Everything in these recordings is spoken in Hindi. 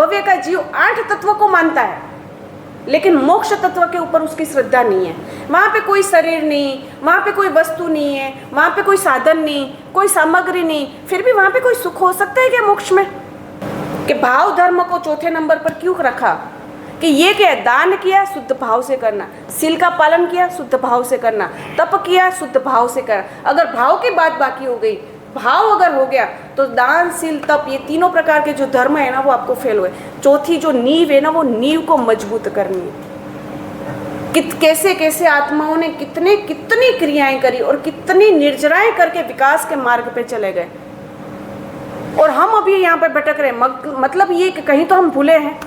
अभव्य का जीव 8 तत्वों को मानता है, लेकिन मोक्ष तत्व के ऊपर उसकी श्रद्धा नहीं है। वहाँ पे कोई शरीर नहीं, वहाँ पे कोई वस्तु नहीं है, वहाँ पे कोई साधन नहीं, कोई सामग्री नहीं, फिर भी वहाँ पे कोई सुख हो सकता है क्या मोक्ष में? कि भाव धर्म को चौथे नंबर पर क्यों रखा? कि ये क्या है, दान किया शुद्ध भाव से करना, सील का पालन किया शुद्ध भाव से करना, तप किया शुद्ध भाव से करना। अगर भाव की बात बाकी हो गई, भाव अगर हो गया तो दान सील तप ये तीनों प्रकार के जो धर्म है ना वो आपको फेल हुए। चौथी जो नींव है ना वो नींव को मजबूत करनी है। कैसे कैसे आत्माओं ने कितनी क्रियाएं करी और कितनी निर्जराएं करके विकास के मार्ग पे चले गए, और हम अभी यहाँ पे भटक रहे हैं। मतलब ये कि कहीं तो हम भूले हैं,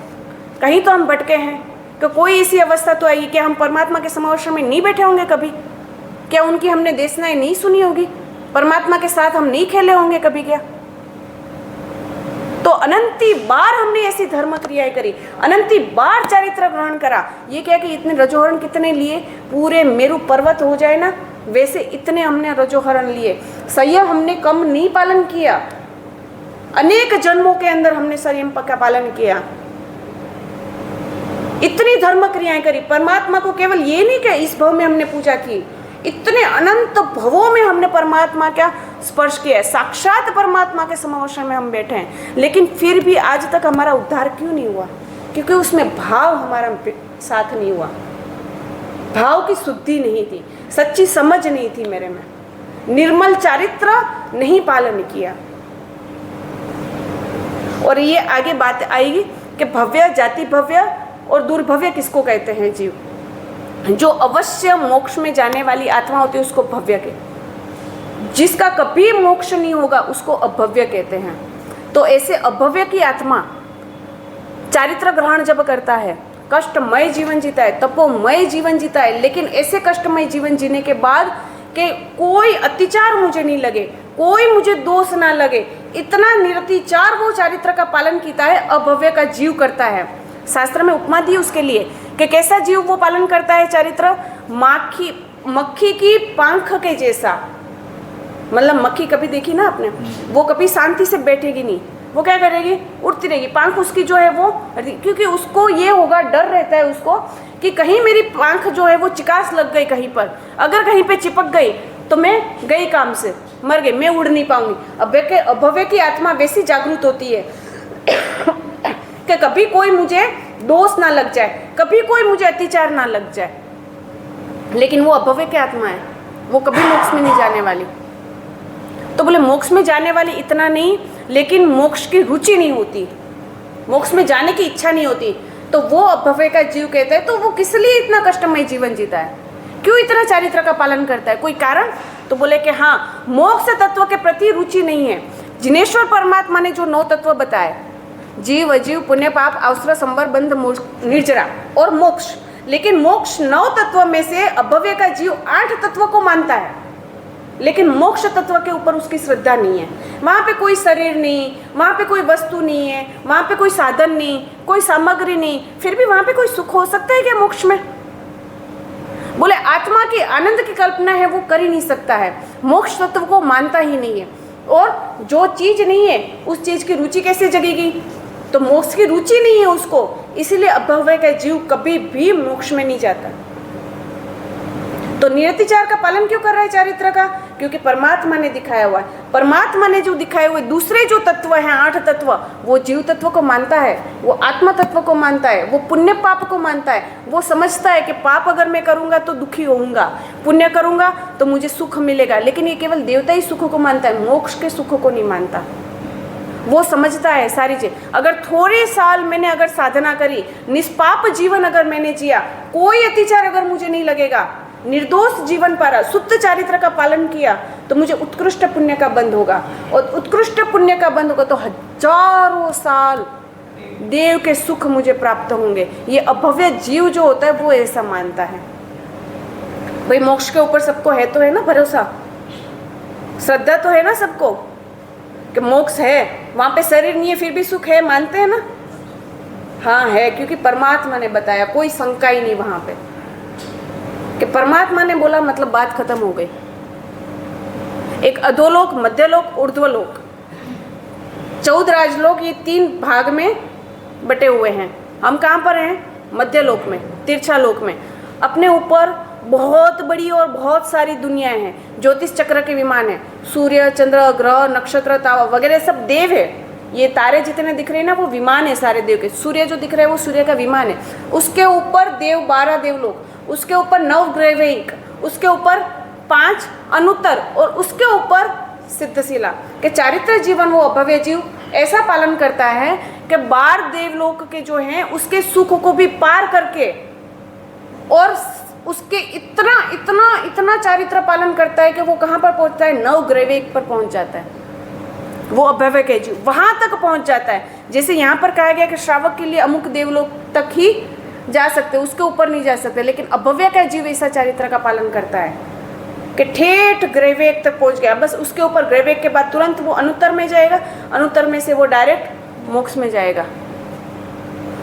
कहीं तो हम भटके हैं, कि कोई ऐसी अवस्था तो आई कि हम परमात्मा के समावेश में नहीं बैठे होंगे कभी? क्या उनकी हमने देशनाएं नहीं सुनी होगी? परमात्मा के साथ हम नहीं खेले होंगे कभी क्या? तो अनंती बार हमने ऐसी धर्म क्रियाएं करी, अनंती बार चारित्र ग्रहण करा। ये क्या कि इतने रजोहरण कितने लिए? पूरे मेरु पर्वत हो जाए ना वैसे इतने हमने रजोहरण लिए। संयम हमने कम नहीं पालन किया, अनेक जन्मों के अंदर हमने संयम का पालन किया, इतनी धर्म क्रियाएं करी। परमात्मा को केवल ये नहीं कि इस भव में हमने पूजा की, इतने अनंत भवों में हमने परमात्मा का स्पर्श किया है, साक्षात परमात्मा के समावेशन में हम बैठे हैं। लेकिन फिर भी आज तक हमारा उद्धार क्यों नहीं हुआ? क्योंकि उसमें भाव हमारा साथ नहीं हुआ, भाव की शुद्धि नहीं थी, सच्ची समझ नहीं थी मेरे में, निर्मल चारित्र नहीं पालन किया। और ये आगे बात आएगी कि भव्य, जाति भव्य और दुर्भव्य किसको कहते हैं? जीव जो अवश्य मोक्ष में जाने वाली आत्मा होती है उसको भव्य कहते, जिसका कभी मोक्ष नहीं होगा उसको अभव्य कहते हैं। तो ऐसे अभव्य की आत्मा चारित्र ग्रहण जब करता है, कष्टमय जीवन जीता है, तपोमय जीवन जीता है, लेकिन ऐसे कष्टमय जीवन जीने के बाद कि कोई अत्याचार मुझे नहीं लगे, कोई मुझे दोष ना लगे, इतना निरतिचार वो चारित्र का पालन किया है, अभव्य का जीव करता है। शास्त्र में उपमा दी उसके लिए कि कैसा जीव वो पालन करता है चारित्र? मक्खी की पंख के जैसा। मतलब मक्खी कभी देखी ना आपने, वो कभी शांति से बैठेगी नहीं, वो क्या करेगी? उड़ती रहेगी। पंख उसकी जो है वो, क्योंकि उसको ये होगा, डर रहता है उसको कि कहीं मेरी पंख जो है वो चिकास लग गई कहीं पर, अगर कहीं पे चिपक गई तो मैं गई काम से, मर गई, मैं उड़ नहीं पाऊंगी। अभव्य की आत्मा वैसी जागृत होती है कि कभी कोई मुझे दोष ना लग जाए, कभी कोई मुझे अत्याचार ना लग जाए। लेकिन वो अभव्य की आत्मा है, वो कभी मोक्ष में नहीं जाने वाली। तो बोले मोक्ष में जाने वाली इतना नहीं, लेकिन मोक्ष की रुचि नहीं होती, मोक्ष में जाने की इच्छा नहीं होती, तो वो अभव्य का जीव कहते हैं। तो वो किस लिए इतना कष्टमय जीवन जीता है? क्यों इतना चारित्र का पालन करता है? कोई कारण? तो बोले कि हाँ, मोक्ष तत्व के प्रति रुचि नहीं है। जिनेश्वर परमात्मा ने जो 9 तत्व बताए, जीव, अजीव, पुण्य, पाप, अवसर, संवर, बंध, निर्जरा और मोक्ष, लेकिन मोक्ष 9 तत्व में से अभव्य का जीव 8 तत्व को मानता है, लेकिन मोक्ष तत्व के ऊपर उसकी श्रद्धा नहीं है। वहाँ पे कोई शरीर नहीं, वहाँ पे कोई वस्तु नहीं है, वहाँ पे कोई साधन नहीं, कोई सामग्री नहीं, फिर भी वहाँ पे कोई सुख हो सकता है क्या मोक्ष में? बोले आत्मा की आनंद की कल्पना है वो कर ही नहीं सकता है, मोक्ष तत्व को मानता ही नहीं है। और जो चीज नहीं है उस चीज की रुचि कैसे जगेगी? तो मोक्ष की रुचि नहीं है उसको, इसीलिए अभव्य का जीव कभी भी मोक्ष में नहीं जाता। तो निरतिचार का पालन क्यों कर रहा है चारित्र का? क्योंकि परमात्मा ने दिखाया हुआ है। परमात्मा ने जो दिखाए हुए दूसरे जो तत्व हैं, 8 तत्व, वो जीव तत्व को मानता है, वो आत्मा तत्व को मानता है, वो पुण्य पाप को मानता है। वो समझता है कि पाप अगर मैं करूँगा तो दुखी होऊंगा, पुण्य करूँगा तो मुझे सुख मिलेगा। लेकिन ये केवल देवता ही सुख को मानता है, मोक्ष के सुख को नहीं मानता। वो समझता है सारी चीज, अगर थोड़े साल मैंने अगर साधना करी, निष्पाप जीवन अगर मैंने जिया, कोई अत्याचार अगर मुझे नहीं लगेगा, निर्दोष जीवन पारा, शुद्ध चारित्र का पालन किया, तो मुझे उत्कृष्ट पुण्य का बंध होगा। और उत्कृष्ट पुण्य का बंध होगा तो हजारों साल देव के सुख मुझे प्राप्त होंगे। ये अभव्य जीव जो होता है वो ऐसा मानता है। भाई मोक्ष के ऊपर सबको है तो है ना भरोसा, श्रद्धा तो है ना सबको कि मोक्ष है, वहाँ पे शरीर नहीं है फिर भी सुख है, मानते हैं ना? हाँ है, क्योंकि परमात्मा ने बताया, कोई शंका ही नहीं वहाँ पे कि परमात्मा ने बोला मतलब बात खत्म हो गई। एक अधोलोक, मध्यलोक, ऊर्ध्वलोक, 14 राजलोक, ये 3 भाग में बटे हुए हैं। हम कहाँ पर हैं? मध्यलोक में, तिरछालोक में। अपने ऊपर बहुत बड़ी और बहुत सारी दुनियाएं हैं, ज्योतिष चक्र के विमान है, सूर्य, चंद्र, ग्रह, नक्षत्र, तारा वगैरह सब देव है। ये तारे जितने दिख रहे हैं ना, वो विमान है सारे देव के। सूर्य जो दिख रहा है वो सूर्य का विमान है। उसके ऊपर देव 12 देवलोक, उसके ऊपर 9 ग्रैविक, उसके ऊपर 5 अनुत्तर और उसके ऊपर सिद्धशिला के चारित्र जीवन वो अभव्य जीव ऐसा पालन करता है कि 12 देवलोक के जो हैं उसके सुख को भी पार करके और उसके इतना इतना इतना चारित्र पालन करता है कि वो कहाँ पर पहुँचता है? 9 ग्रैविक पर पहुँच जाता है। वो अभव्य के जीव वहाँ तक पहुँच जाता है। जैसे यहाँ पर कहा गया कि श्रावक के लिए अमुक देवलोक तक ही जा सकते, उसके ऊपर नहीं जा सकते, लेकिन अभव्य का जीव ऐसा चारित्र का पालन करता है कि ठेठ ग्रैविक तक पहुँच गया। बस उसके ऊपर ग्रैविक के बाद तुरंत वो अनुत्तर में जाएगा, अनुत्तर में से वो डायरेक्ट मोक्ष में जाएगा।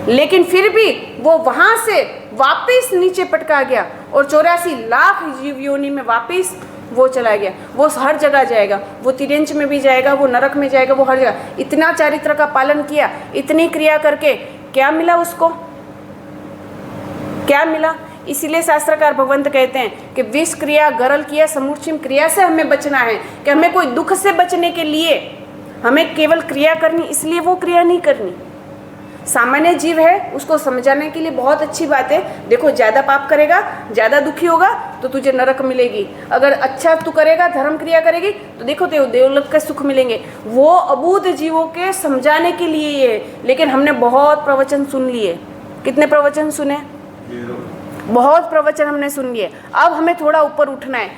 लेकिन फिर भी वो वहाँ से वापस नीचे पटका गया और 84 लाख जीव योनि में वापस वो चला गया। वो हर जगह जाएगा, वो तिर्यंच में भी जाएगा, वो नरक में जाएगा, वो हर जगह। इतना चारित्र का पालन किया, इतनी क्रिया करके क्या मिला उसको? क्या मिला? इसीलिए शास्त्रकार भगवंत कहते हैं कि विष क्रिया गरल किया समूर्छिम क्रिया से हमें बचना है, कि हमें कोई दुख से बचने के लिए हमें केवल क्रिया करनी, इसलिए वो क्रिया नहीं करनी। सामान्य जीव है, उसको समझाने के लिए बहुत अच्छी बात है। देखो, ज़्यादा पाप करेगा, ज़्यादा दुखी होगा तो तुझे नरक मिलेगी। अगर अच्छा तू करेगा, धर्म क्रिया करेगी तो देखो तो देवलोक के सुख मिलेंगे। वो अबूझ जीवों के समझाने के लिए ये है। लेकिन हमने बहुत प्रवचन सुन लिए। कितने प्रवचन सुने? बहुत प्रवचन हमने सुन लिए। अब हमें थोड़ा ऊपर उठना है।